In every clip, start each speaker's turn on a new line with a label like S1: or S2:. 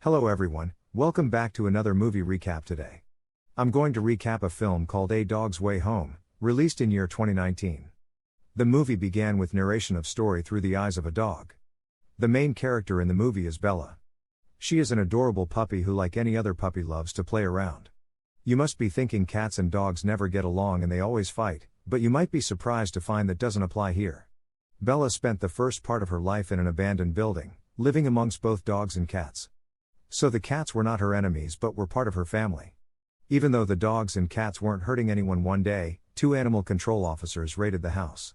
S1: Hello everyone, welcome back to another movie recap today. I'm going to recap a film called A Dog's Way Home, released in year 2019. The movie began with narration of story through the eyes of a dog. The main character in the movie is Bella. She is an adorable puppy who, like any other puppy, loves to play around. You must be thinking cats and dogs never get along and they always fight, but you might be surprised to find that doesn't apply here. Bella spent the first part of her life in an abandoned building, living amongst both dogs and cats. So the cats were not her enemies but were part of her family. Even though the dogs and cats weren't hurting anyone, one day, 2 animal control officers raided the house.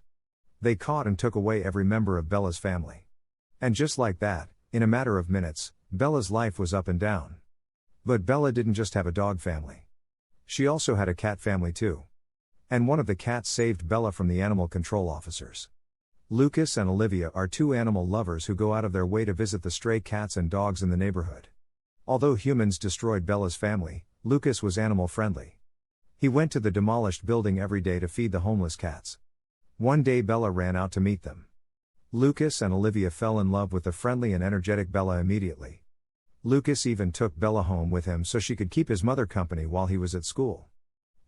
S1: They caught and took away every member of Bella's family. And just like that, in a matter of minutes, Bella's life was up and down. But Bella didn't just have a dog family. She also had a cat family too. And one of the cats saved Bella from the animal control officers. Lucas and Olivia are 2 animal lovers who go out of their way to visit the stray cats and dogs in the neighborhood. Although humans destroyed Bella's family, Lucas was animal friendly. He went to the demolished building every day to feed the homeless cats. One day Bella ran out to meet them. Lucas and Olivia fell in love with the friendly and energetic Bella immediately. Lucas even took Bella home with him so she could keep his mother company while he was at school.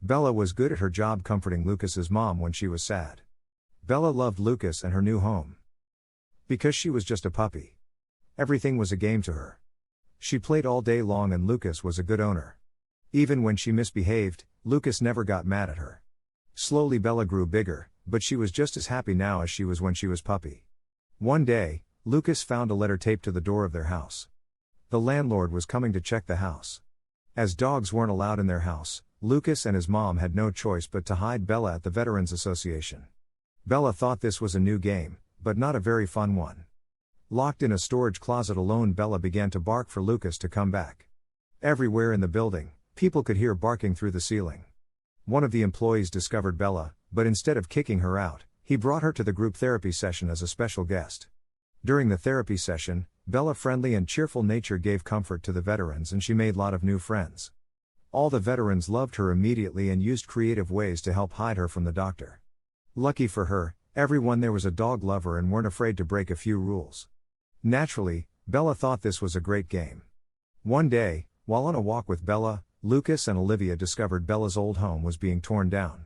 S1: Bella was good at her job comforting Lucas's mom when she was sad. Bella loved Lucas and her new home. Because she was just a puppy. Everything was a game to her. She played all day long and Lucas was a good owner. Even when she misbehaved, Lucas never got mad at her. Slowly Bella grew bigger, but she was just as happy now as she was when she was puppy. One day, Lucas found a letter taped to the door of their house. The landlord was coming to check the house. As dogs weren't allowed in their house, Lucas and his mom had no choice but to hide Bella at the Veterans Association. Bella thought this was a new game, but not a very fun one. Locked in a storage closet alone, Bella began to bark for Lucas to come back. Everywhere in the building, people could hear barking through the ceiling. One of the employees discovered Bella, but instead of kicking her out, he brought her to the group therapy session as a special guest. During the therapy session, Bella's friendly and cheerful nature gave comfort to the veterans and she made a lot of new friends. All the veterans loved her immediately and used creative ways to help hide her from the doctor. Lucky for her, everyone there was a dog lover and weren't afraid to break a few rules. Naturally, Bella thought this was a great game. One day, while on a walk with Bella, Lucas and Olivia discovered Bella's old home was being torn down.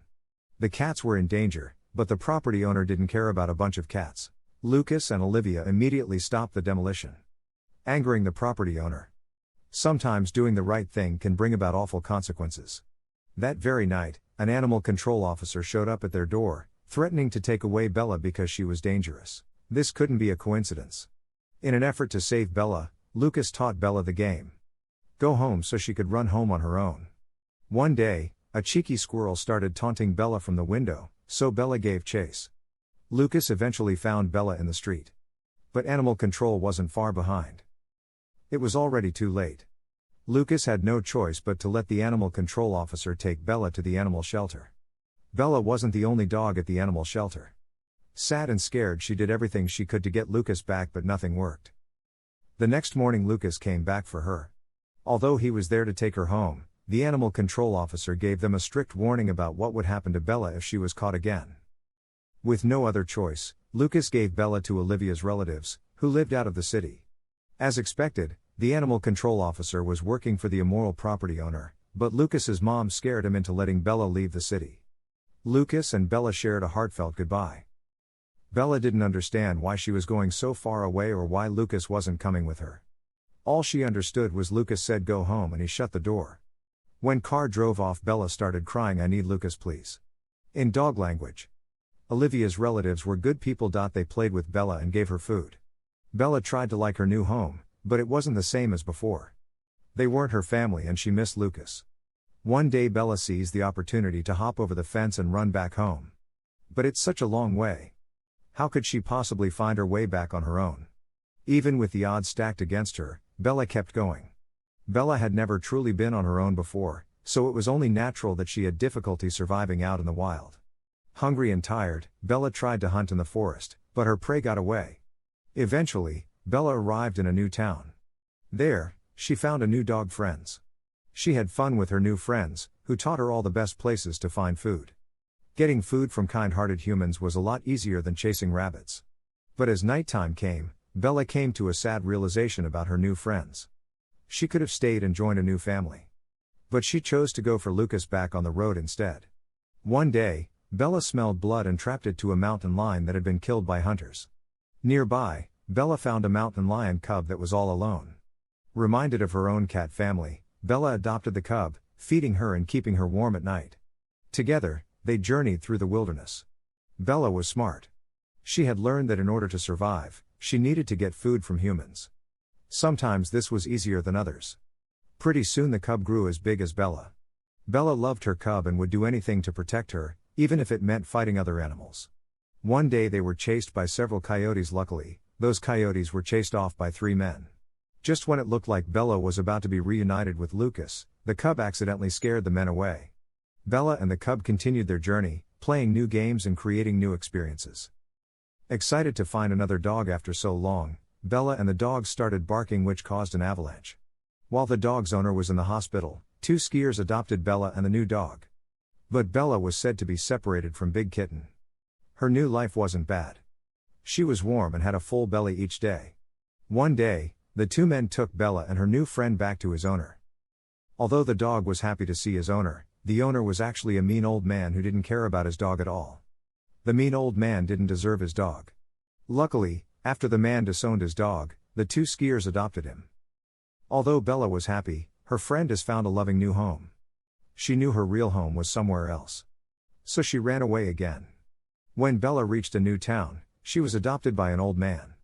S1: The cats were in danger, but the property owner didn't care about a bunch of cats. Lucas and Olivia immediately stopped the demolition, angering the property owner. Sometimes doing the right thing can bring about awful consequences. That very night, an animal control officer showed up at their door, threatening to take away Bella because she was dangerous. This couldn't be a coincidence. In an effort to save Bella, Lucas taught Bella the game. Go home so she could run home on her own. One day, a cheeky squirrel started taunting Bella from the window, so Bella gave chase. Lucas eventually found Bella in the street. But animal control wasn't far behind. It was already too late. Lucas had no choice but to let the animal control officer take Bella to the animal shelter. Bella wasn't the only dog at the animal shelter. Sad and scared, she did everything she could to get Lucas back, but nothing worked. The next morning Lucas came back for her. Although he was there to take her home, the animal control officer gave them a strict warning about what would happen to Bella if she was caught again. With no other choice, Lucas gave Bella to Olivia's relatives, who lived out of the city. As expected, the animal control officer was working for the immoral property owner, but Lucas's mom scared him into letting Bella leave the city. Lucas and Bella shared a heartfelt goodbye. Bella didn't understand why she was going so far away or why Lucas wasn't coming with her. All she understood was Lucas said go home and he shut the door. When car drove off, Bella started crying, "I need Lucas, please." In dog language. Olivia's relatives were good people. They played with Bella and gave her food. Bella tried to like her new home, but it wasn't the same as before. They weren't her family and she missed Lucas. One day Bella seized the opportunity to hop over the fence and run back home. But it's such a long way. How could she possibly find her way back on her own? Even with the odds stacked against her, Bella kept going. Bella had never truly been on her own before, so it was only natural that she had difficulty surviving out in the wild. Hungry and tired, Bella tried to hunt in the forest, but her prey got away. Eventually, Bella arrived in a new town. There, she found a new dog friends. She had fun with her new friends, who taught her all the best places to find food. Getting food from kind-hearted humans was a lot easier than chasing rabbits. But as nighttime came, Bella came to a sad realization about her new friends. She could have stayed and joined a new family. But she chose to go for Lucas back on the road instead. One day, Bella smelled blood and trapped it to a mountain lion that had been killed by hunters. Nearby, Bella found a mountain lion cub that was all alone. Reminded of her own cat family, Bella adopted the cub, feeding her and keeping her warm at night. Together, they journeyed through the wilderness. Bella was smart. She had learned that in order to survive, she needed to get food from humans. Sometimes this was easier than others. Pretty soon the cub grew as big as Bella. Bella loved her cub and would do anything to protect her, even if it meant fighting other animals. One day they were chased by several coyotes. Luckily, those coyotes were chased off by 3 men. Just when it looked like Bella was about to be reunited with Lucas, the cub accidentally scared the men away. Bella and the cub continued their journey, playing new games and creating new experiences. Excited to find another dog after so long, Bella and the dog started barking, which caused an avalanche. While the dog's owner was in the hospital, 2 skiers adopted Bella and the new dog. But Bella was said to be separated from Big Kitten. Her new life wasn't bad. She was warm and had a full belly each day. One day, the 2 men took Bella and her new friend back to his owner. Although the dog was happy to see his owner, the owner was actually a mean old man who didn't care about his dog at all. The mean old man didn't deserve his dog. Luckily, after the man disowned his dog, the 2 skiers adopted him. Although Bella was happy, her friend has found a loving new home. She knew her real home was somewhere else. So she ran away again. When Bella reached a new town, she was adopted by an old man.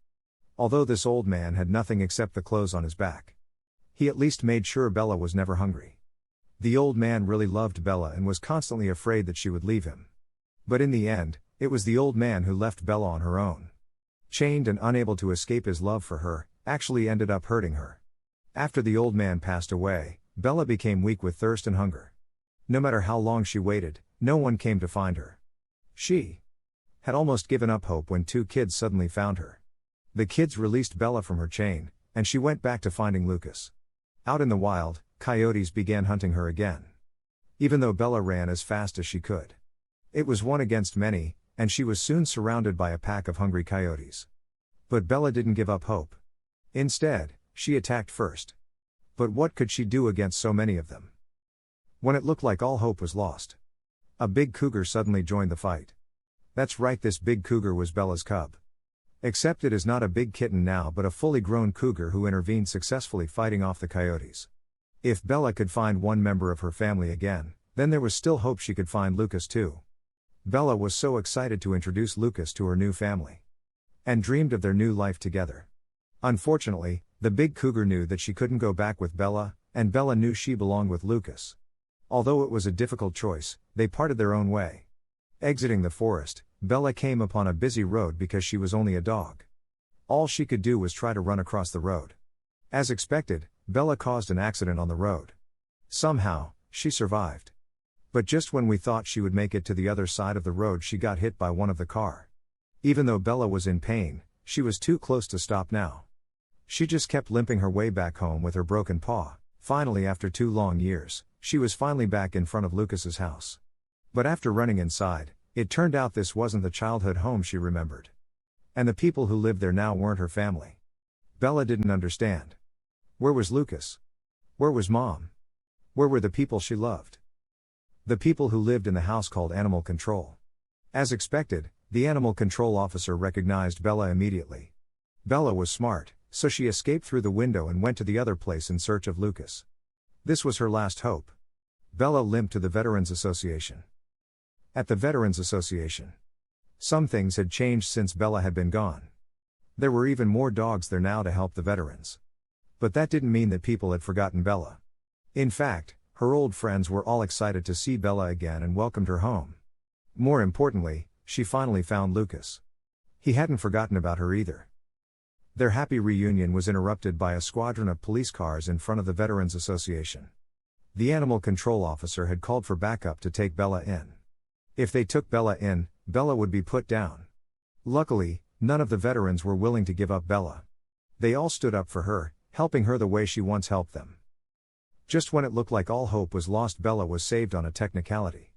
S1: Although this old man had nothing except the clothes on his back, he at least made sure Bella was never hungry. The old man really loved Bella and was constantly afraid that she would leave him. But in the end, it was the old man who left Bella on her own. Chained and unable to escape his love for her, actually ended up hurting her. After the old man passed away, Bella became weak with thirst and hunger. No matter how long she waited, no one came to find her. She had almost given up hope when 2 kids suddenly found her. The kids released Bella from her chain, and she went back to finding Lucas. Out in the wild, coyotes began hunting her again. Even though Bella ran as fast as she could, it was one against many, and she was soon surrounded by a pack of hungry coyotes. But Bella didn't give up hope. Instead, she attacked first. But what could she do against so many of them? When it looked like all hope was lost, a big cougar suddenly joined the fight. That's right, this big cougar was Bella's cub. Except it is not a big kitten now but a fully grown cougar who intervened successfully, fighting off the coyotes. If Bella could find one member of her family again, then there was still hope she could find Lucas too. Bella was so excited to introduce Lucas to her new family, and dreamed of their new life together. Unfortunately, the big cougar knew that she couldn't go back with Bella, and Bella knew she belonged with Lucas. Although it was a difficult choice, they parted their own way. Exiting the forest, Bella came upon a busy road because she was only a dog. All she could do was try to run across the road. As expected, Bella caused an accident on the road. Somehow, she survived. But just when we thought she would make it to the other side of the road, she got hit by one of the car. Even though Bella was in pain, she was too close to stop now. She just kept limping her way back home with her broken paw. Finally, after 2 long years, she was finally back in front of Lucas's house. But after running inside, it turned out this wasn't the childhood home she remembered. And the people who lived there now weren't her family. Bella didn't understand. Where was Lucas? Where was Mom? Where were the people she loved? The people who lived in the house called Animal Control. As expected, the Animal Control officer recognized Bella immediately. Bella was smart, so she escaped through the window and went to the other place in search of Lucas. This was her last hope. Bella limped to the Veterans Association. At the Veterans Association, some things had changed since Bella had been gone. There were even more dogs there now to help the veterans. But that didn't mean that people had forgotten Bella. In fact, her old friends were all excited to see Bella again and welcomed her home. More importantly, she finally found Lucas. He hadn't forgotten about her either. Their happy reunion was interrupted by a squadron of police cars in front of the Veterans Association. The Animal Control officer had called for backup to take Bella in. If they took Bella in, Bella would be put down. Luckily, none of the veterans were willing to give up Bella. They all stood up for her, helping her the way she once helped them. Just when it looked like all hope was lost, Bella was saved on a technicality.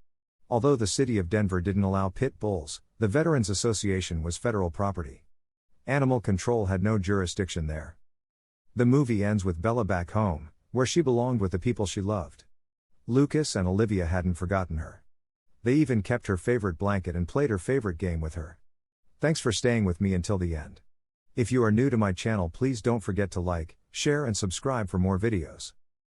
S1: Although the city of Denver didn't allow pit bulls, the Veterans Association was federal property. Animal Control had no jurisdiction there. The movie ends with Bella back home, where she belonged with the people she loved. Lucas and Olivia hadn't forgotten her. They even kept her favorite blanket and played her favorite game with her. Thanks for staying with me until the end. If you are new to my channel, please don't forget to like, share and subscribe for more videos.